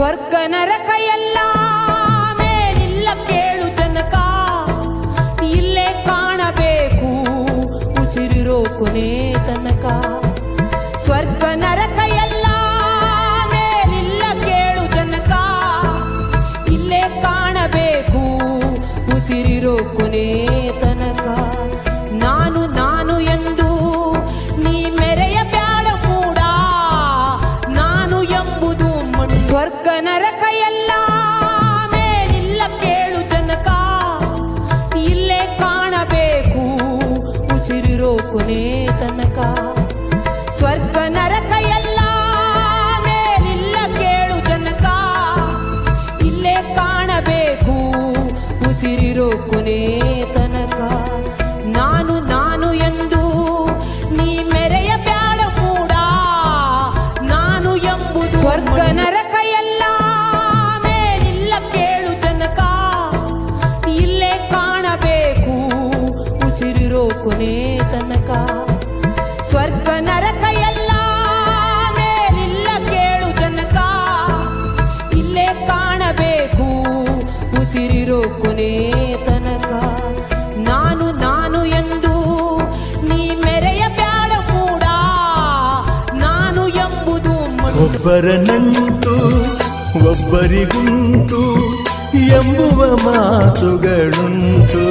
ಸ್ವರ್ಗ ನರಕ ಎಲ್ಲ ಮೇಲಿಲ್ಲ ಕೇಳು ಜನಕ, ಇಲ್ಲೇ ಕಾಣಬೇಕು ಉಸಿರಿರೋ ಕೊನೆ ತನಕ. ಸ್ವರ್ಗ ನರಕ ಎಲ್ಲ ಮೇಲಿಲ್ಲ ಕೇಳು ಜನಕ, ಇಲ್ಲೇ ಕಾಣಬೇಕು ಉಸಿರಿರೋ ಕೊನೆ ತನಕ. ನಾನು ನಾನು ಎಂದು ನೀ ಮೆರೆಯ ಬ್ಯಾಡ ಕೂಡ, ನಾನು ಎಂಬುದು ಮಣ್ಣು. ಸ್ವರ್ಗ ನರಕ ಎಲ್ಲ ಮೇಲಿಲ್ಲ ಕೇಳು ಜನಕ, ಇಲ್ಲೇ ಕಾಣಬೇಕು ಉಸಿರಿರೋ ಕೊನೆ ತನಕ. ಸ್ವರ್ಗ ನರಕ ಎಲ್ಲ ಮೇಲಿಲ್ಲ ಕೇಳು ಜನಕ, ಇಲ್ಲೇ ಕಾಣಬೇಕು ಉಸಿರಿರೋ ಕೊನೆ ತನಕ. ನಾನು ನಾನು ಎಂದು ನೀ ಮೆರೆಯ ಬ್ಯಾಡ ಕೂಡ, ನಾನು ಎಂಬುದು ಸ್ವರ್ಗ ನರಕ ಎಲ್ಲ ಮೇಲಿಲ್ಲ ಕೇಳು ಜನಕ, ಇಲ್ಲೇ ಕಾಣಬೇಕು ಉಸಿರಿರೋ ಕೊನೆ ತನಕ. ಸ್ವರ್ಗ ನರಕ ಎಲ್ಲ ಮೇಲಿಲ್ಲ ಕೇಳು ಜನಕ, ಇಲ್ಲೇ ಕಾಣಬೇಕು ಉಸಿರಿರೋ ಕೊನೆ ತನಕ. ನಾನು ನಾನು ಎಂದು ನೀ ಮೆರೆಯ ಬ್ಯಾಡ ಕೂಡ, ನಾನು ಎಂಬುದು ಮಣ್ಣು. ಒಬ್ಬರ ನಂಟು ಒಬ್ಬರಿಗುಂಟು ಎಂಬುವ ಮಾತುಗಳುಂಟು.